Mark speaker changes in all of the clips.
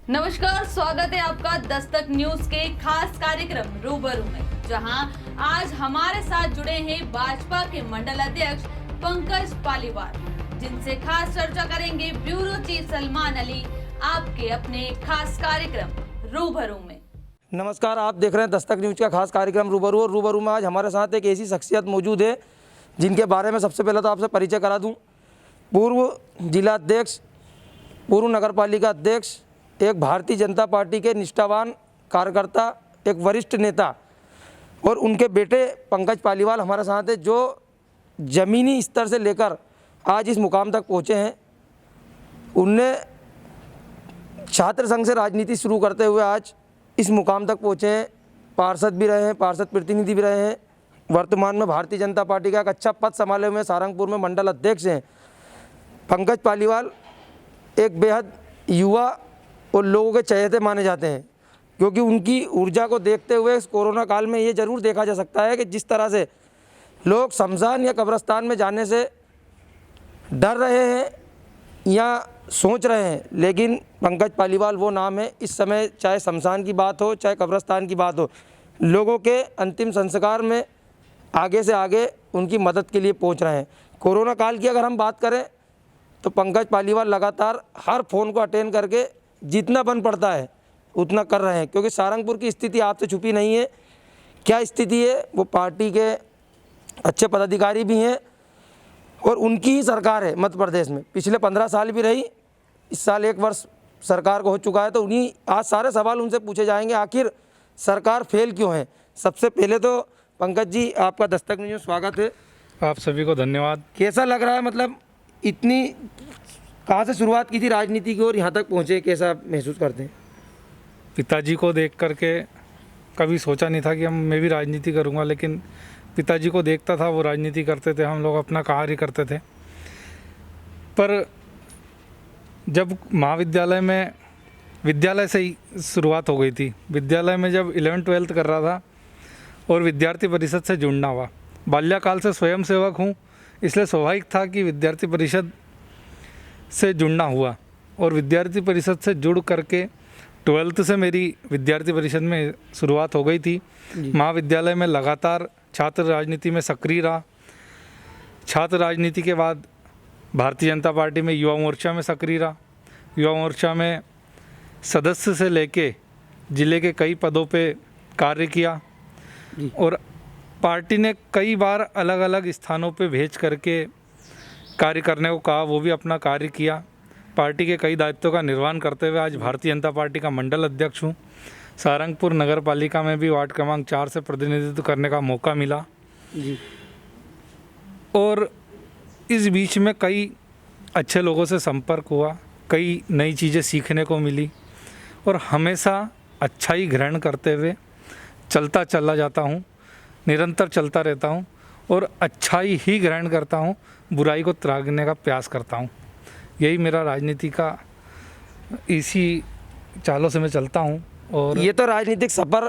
Speaker 1: नमस्कार, स्वागत है आपका दस्तक न्यूज के खास कार्यक्रम रूबरू में, जहां आज हमारे साथ जुड़े हैं भाजपा के मंडल अध्यक्ष पंकज पालीवाल, जिनसे खास चर्चा करेंगे ब्यूरो चीफ सलमान अली आपके अपने खास कार्यक्रम रूबरू में।
Speaker 2: नमस्कार, आप देख रहे हैं दस्तक न्यूज का खास कार्यक्रम रूबरू। और रूबरू में आज हमारे साथ एक ऐसी शख्सियत मौजूद है जिनके बारे में सबसे पहले तो आपसे परिचय करा दूं। पूर्व जिला अध्यक्ष, पूर्व नगर पालिका अध्यक्ष, एक भारतीय जनता पार्टी के निष्ठावान कार्यकर्ता, एक वरिष्ठ नेता, और उनके बेटे पंकज पालीवाल हमारे साथ है, जो ज़मीनी स्तर से लेकर आज इस मुकाम तक पहुँचे हैं। उनने छात्र संघ से राजनीति शुरू करते हुए आज इस मुकाम तक पहुँचे हैं। पार्षद भी रहे हैं, पार्षद प्रतिनिधि भी रहे हैं। वर्तमान में भारतीय जनता पार्टी का एक अच्छा पद संभाले हुए सारंगपुर में मंडल अध्यक्ष हैं। पंकज पालीवाल एक बेहद युवा और लोगों के चहेते माने जाते हैं, क्योंकि उनकी ऊर्जा को देखते हुए इस कोरोना काल में ये ज़रूर देखा जा सकता है कि जिस तरह से लोग शमशान या कब्रिस्तान में जाने से डर रहे हैं या सोच रहे हैं, लेकिन पंकज पालीवाल वो नाम है। इस समय चाहे शमशान की बात हो, चाहे कब्रिस्तान की बात हो, लोगों के अंतिम संस्कार में आगे से आगे उनकी मदद के लिए पहुंच रहे हैं। कोरोना काल की अगर हम बात करें तो पंकज पालीवाल लगातार हर फ़ोन को अटेंड करके जितना बन पड़ता है उतना कर रहे हैं, क्योंकि सारंगपुर की स्थिति आपसे छुपी नहीं है। क्या स्थिति है, वो पार्टी के अच्छे पदाधिकारी भी हैं और उनकी ही सरकार है मध्य प्रदेश में। पिछले 15 साल भी रही, इस साल 1 वर्ष सरकार को हो चुका है, तो उन्हीं आज सारे सवाल उनसे पूछे जाएंगे, आखिर सरकार फेल क्यों है। सबसे पहले तो पंकज जी, आपका दस्तक न्यूज़ में स्वागत है।
Speaker 3: आप सभी को धन्यवाद।
Speaker 2: कैसा लग रहा है, मतलब इतनी कहाँ से शुरुआत की थी राजनीति की और यहाँ तक पहुँचे, कैसा महसूस करते हैं?
Speaker 3: पिताजी को देख करके कभी सोचा नहीं था कि मैं भी राजनीति करूँगा, लेकिन पिताजी को देखता था, वो राजनीति करते थे, हम लोग अपना कार्य करते थे। पर जब महाविद्यालय में, विद्यालय से ही शुरुआत हो गई थी। विद्यालय में जब 11th-12th कर रहा था और विद्यार्थी परिषद से जुड़ना हुआ। बाल्यकाल से स्वयंसेवक हूँ, इसलिए स्वाभाविक था कि विद्यार्थी परिषद से जुड़ना हुआ, और विद्यार्थी परिषद से जुड़ करके 12th से मेरी विद्यार्थी परिषद में शुरुआत हो गई थी। महाविद्यालय में लगातार छात्र राजनीति में सक्रिय रहा। छात्र राजनीति के बाद भारतीय जनता पार्टी में युवा मोर्चा में सक्रिय रहा। युवा मोर्चा में सदस्य से लेके ज़िले के कई पदों पे कार्य किया, और पार्टी ने कई बार अलग अलग स्थानों पे भेज करके कार्य करने को कहा, वो भी अपना कार्य किया। पार्टी के कई दायित्वों का निर्वहन करते हुए आज भारतीय जनता पार्टी का मंडल अध्यक्ष हूँ। सारंगपुर नगर पालिका में भी वार्ड क्रमांक 4 से प्रतिनिधित्व करने का मौका मिला
Speaker 2: जी।
Speaker 3: और इस बीच में कई अच्छे लोगों से संपर्क हुआ, कई नई चीज़ें सीखने को मिली, और हमेशा अच्छाई ग्रहण करते हुए चलता चला जाता हूँ, निरंतर चलता रहता हूँ और अच्छाई ही ग्रहण करता हूँ, बुराई को त्यागने का प्रयास करता हूँ। यही मेरा राजनीति का, इसी चालों से मैं चलता हूँ। और
Speaker 2: ये तो राजनीतिक सफर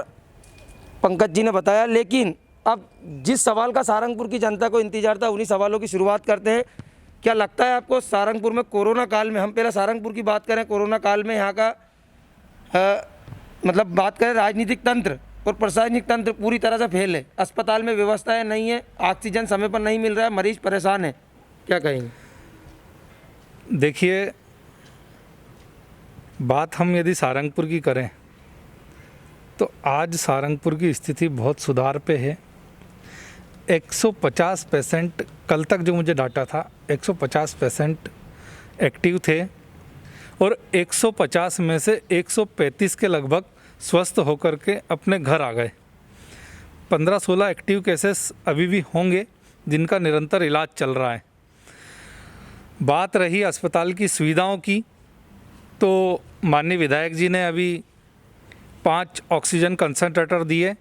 Speaker 2: पंकज जी ने बताया, लेकिन अब जिस सवाल का सारंगपुर की जनता को इंतजार था, उन्हीं सवालों की शुरुआत करते हैं। क्या लगता है आपको सारंगपुर में कोरोना काल में, हम पहले सारंगपुर की बात करें, कोरोना काल में यहाँ का मतलब बात करें, राजनीतिक तंत्र और प्रशासनिक तंत्र पूरी तरह से फेल है। अस्पताल में व्यवस्थाएं नहीं है, ऑक्सीजन समय पर नहीं मिल रहा है, मरीज परेशान है, क्या कहेंगे?
Speaker 3: देखिए, बात हम यदि सारंगपुर की करें तो आज सारंगपुर की स्थिति बहुत सुधार पे है। 150% कल तक जो मुझे डाटा था, 150% एक्टिव थे, और 150 में से 135 के लगभग स्वस्थ होकर के अपने घर आ गए। 15-16 एक्टिव केसेस अभी भी होंगे जिनका निरंतर इलाज चल रहा है। बात रही अस्पताल की सुविधाओं की, तो माननीय विधायक जी ने अभी 5 ऑक्सीजन कंसंट्रेटर दिए,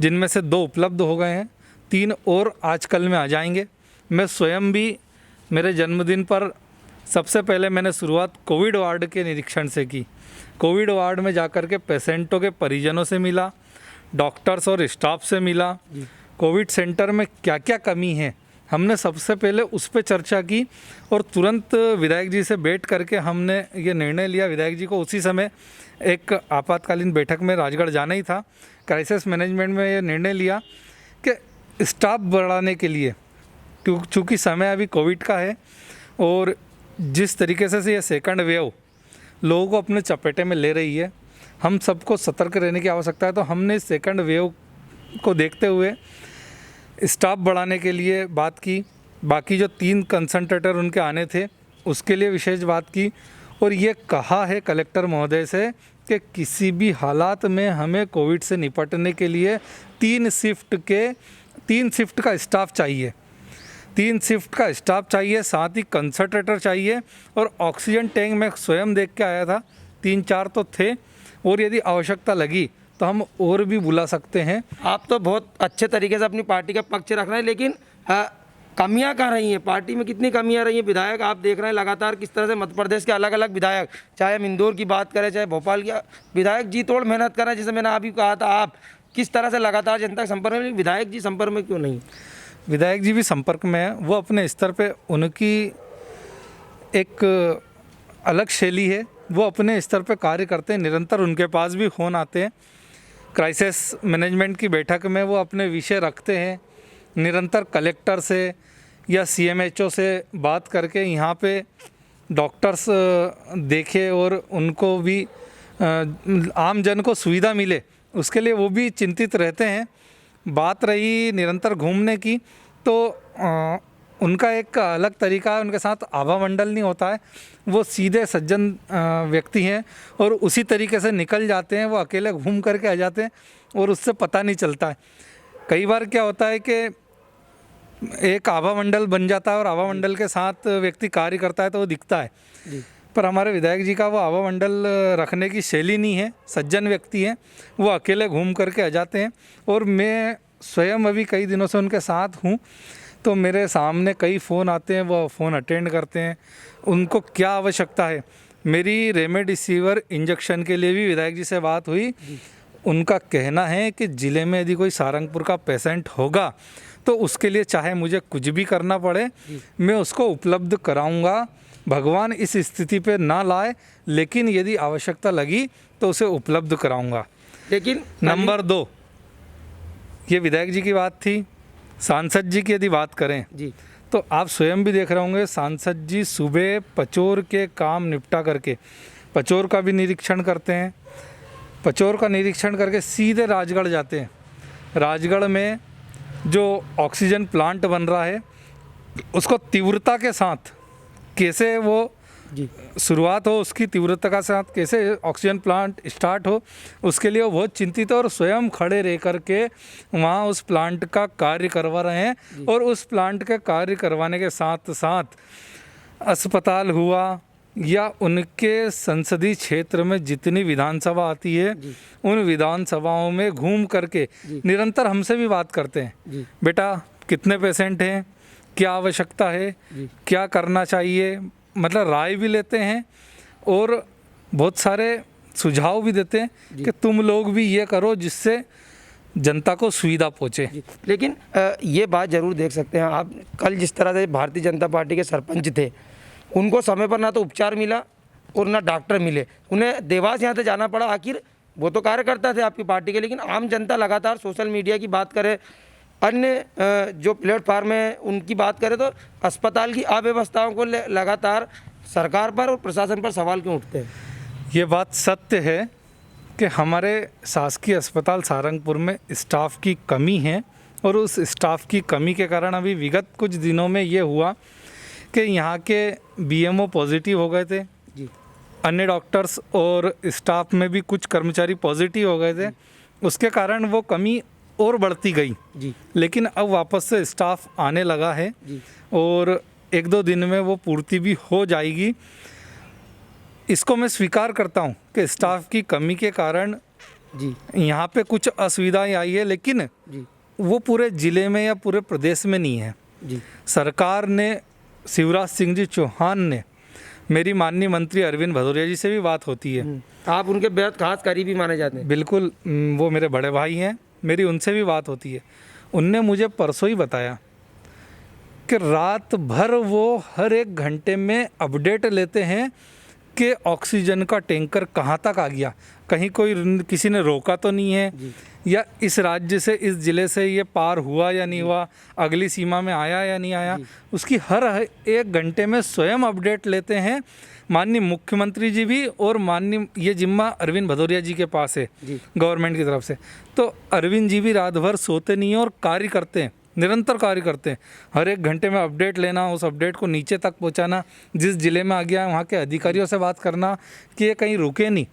Speaker 3: जिनमें से 2 उपलब्ध हो गए हैं, 3 और आज कल में आ जाएंगे। मैं स्वयं भी मेरे जन्मदिन पर सबसे पहले मैंने शुरुआत कोविड वार्ड के निरीक्षण से की। कोविड वार्ड में जाकर के पेशेंटों के परिजनों से मिला, डॉक्टर्स और स्टाफ से मिला। कोविड सेंटर में क्या क्या कमी है हमने सबसे पहले उस पर चर्चा की और तुरंत विधायक जी से बैठ करके हमने ये निर्णय लिया। विधायक जी को उसी समय एक आपातकालीन बैठक में राजगढ़ जाना ही था। क्राइसिस मैनेजमेंट में ये निर्णय लिया कि स्टाफ बढ़ाने के लिए, चूँकि समय अभी कोविड का है और जिस तरीके से ये सेकंड वेव लोगों को अपने चपेटे में ले रही है, हम सबको सतर्क रहने की आवश्यकता है। तो हमने सेकंड वेव को देखते हुए स्टाफ बढ़ाने के लिए बात की। बाकी जो 3 कंसंट्रेटर उनके आने थे उसके लिए विशेष बात की और ये कहा है कलेक्टर महोदय से कि किसी भी हालात में हमें कोविड से निपटने के लिए 3 शिफ्ट का स्टाफ चाहिए। 3 शिफ्ट का स्टाफ चाहिए, साथ ही कंसंट्रेटर चाहिए और ऑक्सीजन टैंक मैं स्वयं देख के आया था, 3-4 तो थे और यदि आवश्यकता लगी तो हम और भी बुला सकते हैं।
Speaker 2: आप तो बहुत अच्छे तरीके से अपनी पार्टी का पक्ष रख रहे हैं, लेकिन कमियां कहाँ रही हैं? पार्टी में कितनी कमियां रही हैं? विधायक आप देख रहे हैं लगातार किस तरह से मध्य प्रदेश के अलग अलग विधायक, चाहे हम इंदौर की बात करें चाहे भोपाल की, विधायक जी तोड़ मेहनत कर रहे हैं। जैसे मैंने अभी कहा था, आप किस तरह से लगातार जनता के संपर्क में, विधायक जी संपर्क में क्यों नहीं?
Speaker 3: विधायक जी भी संपर्क में है, वो अपने स्तर पे उनकी एक अलग शैली है, वो अपने स्तर पे कार्य करते हैं। निरंतर उनके पास भी फ़ोन आते हैं। क्राइसिस मैनेजमेंट की बैठक में वो अपने विषय रखते हैं। निरंतर कलेक्टर से या CMHO से बात करके यहाँ पे डॉक्टर्स देखे और उनको भी आम जन को सुविधा मिले, उसके लिए वो भी चिंतित रहते हैं। बात रही निरंतर घूमने की, तो उनका एक अलग तरीका है, उनके साथ आभा मंडल नहीं होता है, वो सीधे सज्जन व्यक्ति हैं और उसी तरीके से निकल जाते हैं। वो अकेले घूम करके आ जाते हैं और उससे पता नहीं चलता है। कई बार क्या होता है कि एक आभा मंडल बन जाता है और आभा मंडल के साथ व्यक्ति कार्य करता है तो वो दिखता है, पर हमारे विधायक जी का वो आभा मंडल रखने की शैली नहीं है। सज्जन व्यक्ति हैं, वो अकेले घूम करके आ जाते हैं और मैं स्वयं अभी कई दिनों से उनके साथ हूँ, तो मेरे सामने कई फ़ोन आते हैं, वो फ़ोन अटेंड करते हैं। उनको क्या आवश्यकता है, मेरी रेमडेसिविर इंजेक्शन के लिए भी विधायक जी से बात हुई। उनका कहना है कि ज़िले में यदि कोई सारंगपुर का पेशेंट होगा तो उसके लिए चाहे मुझे कुछ भी करना पड़े, मैं उसको उपलब्ध कराऊंगा। भगवान इस स्थिति पे ना लाए, लेकिन यदि आवश्यकता लगी तो उसे उपलब्ध कराऊंगा।
Speaker 2: लेकिन
Speaker 3: नंबर 2, ये विधायक जी की बात थी। सांसद जी की यदि बात करें
Speaker 2: जी,
Speaker 3: तो आप स्वयं भी देख रहे होंगे, सांसद जी सुबह पचोर के काम निपटा करके पचोर का भी निरीक्षण करते हैं। पचोर का निरीक्षण करके सीधे राजगढ़ जाते हैं। राजगढ़ में जो ऑक्सीजन प्लांट बन रहा है उसको तीव्रता के साथ कैसे वो
Speaker 2: जी
Speaker 3: शुरुआत हो, उसकी तीव्रता के साथ कैसे ऑक्सीजन प्लांट स्टार्ट हो, उसके लिए वो बहुत चिंतित है और स्वयं खड़े रह कर के वहाँ उस प्लांट का कार्य करवा रहे हैं। और उस प्लांट के कार्य करवाने के साथ साथ अस्पताल हुआ या उनके संसदीय क्षेत्र में जितनी विधानसभा आती है उन विधानसभाओं में घूम करके निरंतर हमसे भी बात करते हैं। बेटा कितने पेशेंट हैं, क्या आवश्यकता है, क्या करना चाहिए, मतलब राय भी लेते हैं और बहुत सारे सुझाव भी देते हैं कि तुम लोग भी ये करो जिससे जनता को सुविधा पहुँचे।
Speaker 2: लेकिन ये बात जरूर देख सकते हैं आप, कल जिस तरह से भारतीय जनता पार्टी के सरपंच थे, उनको समय पर ना तो उपचार मिला और ना डॉक्टर मिले, उन्हें देवास यहाँ से जाना पड़ा। आखिर वो तो कार्यकर्ता थे आपकी पार्टी के, लेकिन आम जनता लगातार सोशल मीडिया की बात करे, अन्य जो प्लेटफार्म है उनकी बात करें, तो अस्पताल की अव्यवस्थाओं को लगातार सरकार पर और प्रशासन पर सवाल क्यों उठते हैं?
Speaker 3: ये बात सत्य है कि हमारे शासकीय अस्पताल सारंगपुर में स्टाफ की कमी है और उस स्टाफ की कमी के कारण अभी विगत कुछ दिनों में ये हुआ कि यहाँ के BMO पॉजिटिव हो गए थे
Speaker 2: जी,
Speaker 3: अन्य डॉक्टर्स और स्टाफ में भी कुछ कर्मचारी पॉजिटिव हो गए थे। उसके कारण वो कमी और बढ़ती गई
Speaker 2: जी,
Speaker 3: लेकिन अब वापस से स्टाफ आने लगा है
Speaker 2: जी,
Speaker 3: और 1-2 दिन में वो पूर्ति भी हो जाएगी। इसको मैं स्वीकार करता हूँ कि स्टाफ की कमी के कारण
Speaker 2: जी,
Speaker 3: यहाँ पे कुछ असुविधाएं आई है, लेकिन
Speaker 2: जी,
Speaker 3: वो पूरे ज़िले में या पूरे प्रदेश में नहीं है।
Speaker 2: जी,
Speaker 3: सरकार ने, शिवराज सिंह जी चौहान ने, मेरी माननीय मंत्री अरविंद भदौरिया जी से भी बात होती है।
Speaker 2: आप उनके बेहद खास करीबी माने जाते हैं।
Speaker 3: बिल्कुल, वो मेरे बड़े भाई हैं, मेरी उनसे भी बात होती है। उनने मुझे परसों ही बताया कि रात भर वो हर एक घंटे में अपडेट लेते हैं कि ऑक्सीजन का टैंकर कहाँ तक आ गया, कहीं कोई किसी ने रोका तो नहीं है, या इस राज्य से इस ज़िले से ये पार हुआ या नहीं हुआ, अगली सीमा में आया या नहीं आया, उसकी हर एक घंटे में स्वयं अपडेट लेते हैं। माननीय मुख्यमंत्री जी भी, और माननीय ये जिम्मा अरविंद भदौरिया जी के पास है गवर्नमेंट की तरफ से। तो अरविंद जी भी रात भर सोते नहीं हैं और कार्य करते हैं, निरंतर कार्य करते हैं। हर एक घंटे में अपडेट लेना, उस अपडेट को नीचे तक पहुंचाना, जिस ज़िले में आ गया वहाँ के अधिकारियों से बात करना कि ये कहीं रुके नहीं,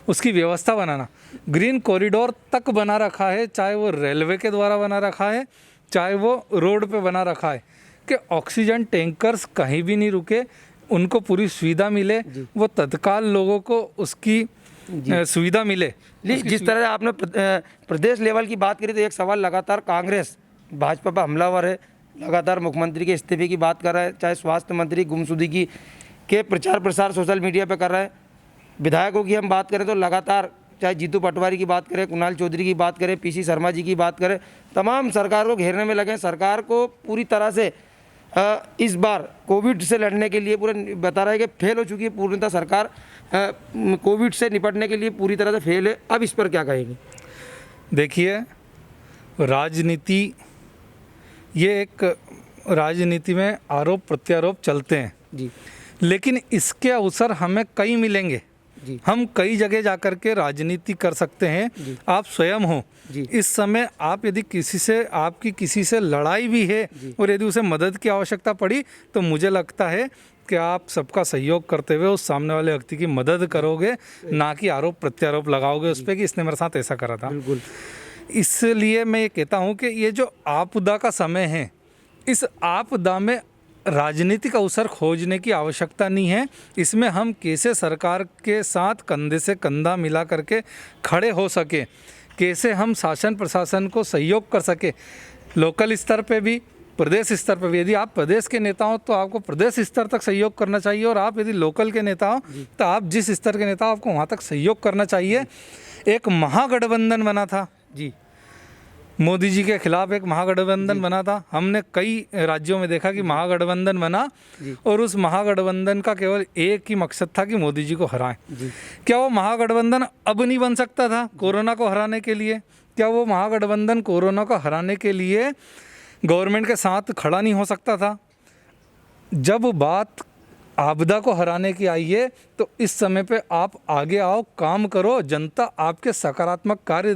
Speaker 3: उसकी व्यवस्था बनाना। ग्रीन कॉरिडोर तक बना रखा है, चाहे वो रेलवे के द्वारा बना रखा है, चाहे वो रोड पे बना रखा है, कि ऑक्सीजन टैंकर्स कहीं भी नहीं रुके, उनको पूरी सुविधा मिले, वो तत्काल लोगों को उसकी सुविधा मिले।
Speaker 2: जिस तरह आपने प्रदेश लेवल की बात करी, तो एक सवाल लगातार कांग्रेस भाजपा पर हमलावर है, लगातार मुख्यमंत्री के इस्तीफे की बात कर रहा है, चाहे स्वास्थ्य मंत्री गुमशुदगी के प्रचार प्रसार सोशल मीडिया पे कर रहा है। विधायकों की हम बात करें तो लगातार, चाहे जीतू पटवारी की बात करें, कुणाल चौधरी की बात करें, पीसी शर्मा जी की बात करें, तमाम सरकार को घेरने में लगे हैं। सरकार को पूरी तरह से इस बार कोविड से लड़ने के लिए पूरा बता रहा है कि फेल हो चुकी है पूर्णतः सरकार, कोविड से निपटने के लिए पूरी तरह से फेल है। अब इस पर क्या कहेंगे?
Speaker 3: देखिए, राजनीति, ये एक राजनीति में आरोप प्रत्यारोप चलते हैं
Speaker 2: जी,
Speaker 3: लेकिन इसके अवसर हमें कई मिलेंगे
Speaker 2: जी।
Speaker 3: हम कई जगह जाकर के राजनीति कर सकते हैं। आप स्वयं हो
Speaker 2: जी।
Speaker 3: इस समय, आप यदि आपकी किसी से लड़ाई भी है और यदि उसे मदद की आवश्यकता पड़ी, तो मुझे लगता है कि आप सबका सहयोग करते हुए उस सामने वाले व्यक्ति की मदद करोगे, ना कि आरोप प्रत्यारोप लगाओगे उस पर कि इसने मेरे साथ ऐसा करा था।
Speaker 2: बिल्कुल।
Speaker 3: इसलिए मैं ये कहता हूँ कि ये जो आपदा का समय है, इस आपदा में राजनीतिक अवसर खोजने की आवश्यकता नहीं है। इसमें हम कैसे सरकार के साथ कंधे से कंधा मिला करके खड़े हो सके, कैसे हम शासन प्रशासन को सहयोग कर सके, लोकल स्तर पे भी, प्रदेश स्तर पर भी। यदि आप प्रदेश के नेता हो तो आपको प्रदेश स्तर तक सहयोग करना चाहिए, और आप यदि लोकल के नेता हो तो आप जिस स्तर के नेता हो आपको वहाँ तक सहयोग करना चाहिए। एक महागठबंधन बना था
Speaker 2: जी,
Speaker 3: मोदी जी के खिलाफ एक महागठबंधन बना था। हमने कई राज्यों में देखा कि महागठबंधन बना, और उस महागठबंधन का केवल एक ही मकसद था कि मोदी जी को हराएं। क्या वो महागठबंधन अब नहीं बन सकता था कोरोना को हराने के लिए? क्या वो महागठबंधन कोरोना को हराने के लिए गवर्नमेंट के साथ खड़ा नहीं हो सकता था? जब बात आपदा को हराने की आई है तो इस समय पे आप आगे आओ, काम करो, जनता आपके सकारात्मक कार्य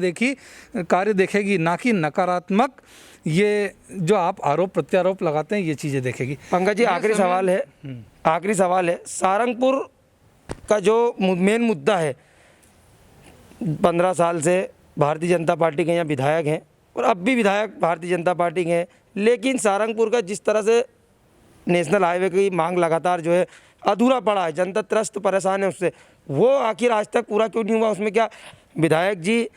Speaker 3: देखेगी, ना कि नकारात्मक ये जो आप आरोप प्रत्यारोप लगाते हैं ये चीज़ें देखेगी।
Speaker 2: पंकज जी, आखिरी सवाल है, सारंगपुर का जो मेन मुद्दा है, 15 साल से भारतीय जनता पार्टी के यहाँ विधायक हैं और अब भी विधायक भारतीय जनता पार्टी के हैं, लेकिन सारंगपुर का जिस तरह से नेशनल हाईवे की मांग लगातार जो है अधूरा पड़ा है, जनता त्रस्त परेशान है उससे, वो आखिर आज तक पूरा क्यों नहीं हुआ? उसमें क्या विधायक जी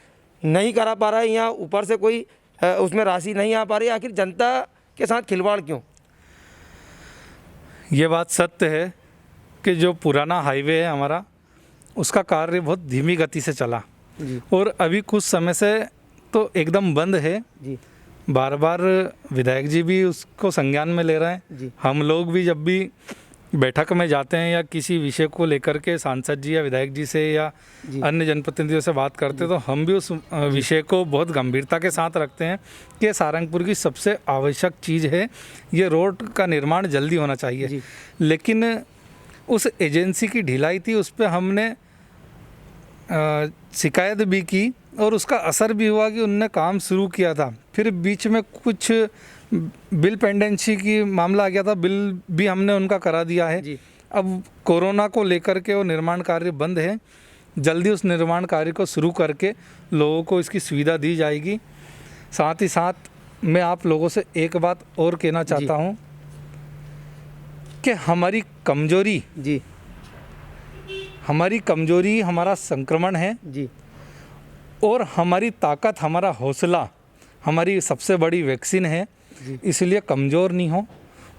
Speaker 2: नहीं करा पा रहा है, या ऊपर से कोई उसमें राशि नहीं आ पा रही है? आखिर जनता के साथ खिलवाड़ क्यों?
Speaker 3: ये बात सत्य है कि जो पुराना हाईवे है हमारा, उसका कार्य बहुत धीमी गति से चला और अभी कुछ समय से तो एकदम बंद है जी। बार बार विधायक जी भी उसको संज्ञान में ले रहे हैं। हम लोग भी जब भी बैठक में जाते हैं या किसी विषय को लेकर के सांसद जी या विधायक जी से या अन्य जनप्रतिनिधियों से बात करते हैं, तो हम भी उस विषय को बहुत गंभीरता के साथ रखते हैं कि सारंगपुर की सबसे आवश्यक चीज़ है, ये रोड का निर्माण जल्दी होना चाहिए। लेकिन उस एजेंसी की ढिलाई थी, उस पर हमने शिकायत भी की और उसका असर भी हुआ कि उनने काम शुरू किया था। फिर बीच में कुछ बिल पेंडेंसी की मामला आ गया था, बिल भी हमने उनका करा दिया है। अब कोरोना को लेकर के वो निर्माण कार्य बंद है, जल्दी उस निर्माण कार्य को शुरू करके लोगों को इसकी सुविधा दी जाएगी। साथ ही साथ मैं आप लोगों से एक बात और कहना चाहता हूँ कि हमारी कमजोरी हमारा संक्रमण है जी, और हमारी ताकत, हमारा हौसला, हमारी सबसे बड़ी वैक्सीन है। इसलिए कमज़ोर नहीं हो,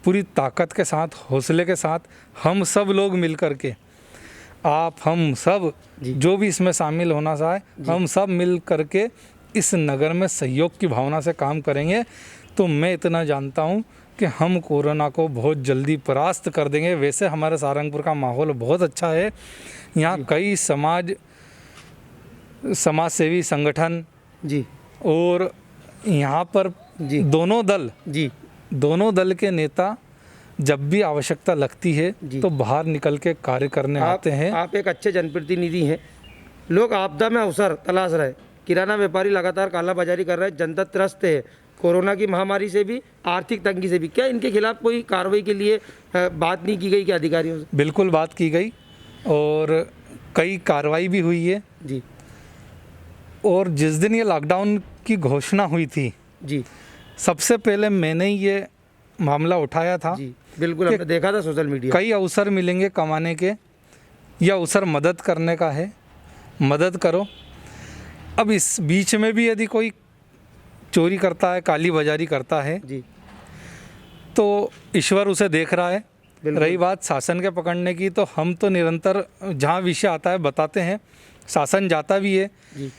Speaker 3: पूरी ताकत के साथ, हौसले के साथ हम सब लोग मिल कर के, आप, हम सब जो भी इसमें शामिल होना चाहे, हम सब मिल करके इस नगर में सहयोग की भावना से काम करेंगे। तो मैं इतना जानता हूँ कि हम कोरोना को बहुत जल्दी परास्त कर देंगे। वैसे हमारे सहारनपुर का माहौल बहुत अच्छा है। यहाँ कई समाज सेवी संगठन
Speaker 2: जी
Speaker 3: और यहाँ पर
Speaker 2: जी
Speaker 3: दोनों दल के नेता जब भी आवश्यकता लगती है तो बाहर निकल के कार्य करने आते हैं।
Speaker 2: आप एक अच्छे जनप्रतिनिधि हैं। लोग आपदा में अवसर तलाश रहे, किराना व्यापारी लगातार कालाबाजारी कर रहे हैं, जनता त्रस्त है कोरोना की महामारी से भी, आर्थिक तंगी से भी। क्या इनके खिलाफ कोई कार्रवाई के लिए बात नहीं की गई क्या अधिकारियों से?
Speaker 3: बिल्कुल बात की गई और कई कार्रवाई भी हुई है
Speaker 2: जी।
Speaker 3: और जिस दिन ये लॉकडाउन की घोषणा हुई थी
Speaker 2: जी
Speaker 3: सबसे पहले मैंने ही ये मामला उठाया था।
Speaker 2: जी बिल्कुल, हमने देखा था सोशल मीडिया।
Speaker 3: कई अवसर मिलेंगे कमाने के, यह अवसर मदद करने का है, मदद करो। अब इस बीच में भी यदि कोई चोरी करता है, काली बाजारी करता है
Speaker 2: जी
Speaker 3: तो ईश्वर उसे देख रहा है। रही बात शासन के पकड़ने की, तो हम तो निरंतर जहाँ विषय आता है बताते हैं, शासन जाता भी है।
Speaker 2: जी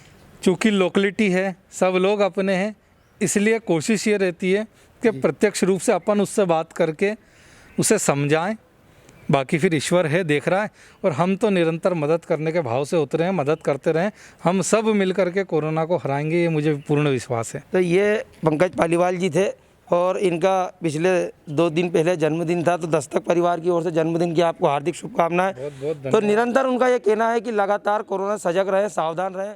Speaker 3: चूँकि लोकलिटी है, सब लोग अपने हैं, इसलिए कोशिश ये रहती है कि प्रत्यक्ष रूप से अपन उससे बात करके उसे समझाएं। बाकी फिर ईश्वर है, देख रहा है। और हम तो निरंतर मदद करने के भाव से उतरे हैं, मदद करते रहें। हम सब मिल करके कोरोना को हराएंगे, ये मुझे पूर्ण विश्वास है।
Speaker 2: तो ये पंकज पालीवाल जी थे और इनका पिछले 2 दिन पहले जन्मदिन था, तो दस्तक परिवार की ओर से जन्मदिन की आपको हार्दिक शुभकामनाएं।
Speaker 3: बहुत बहुत
Speaker 2: तो निरंतर उनका ये कहना है कि लगातार कोरोना सजग रहे, सावधान रहे।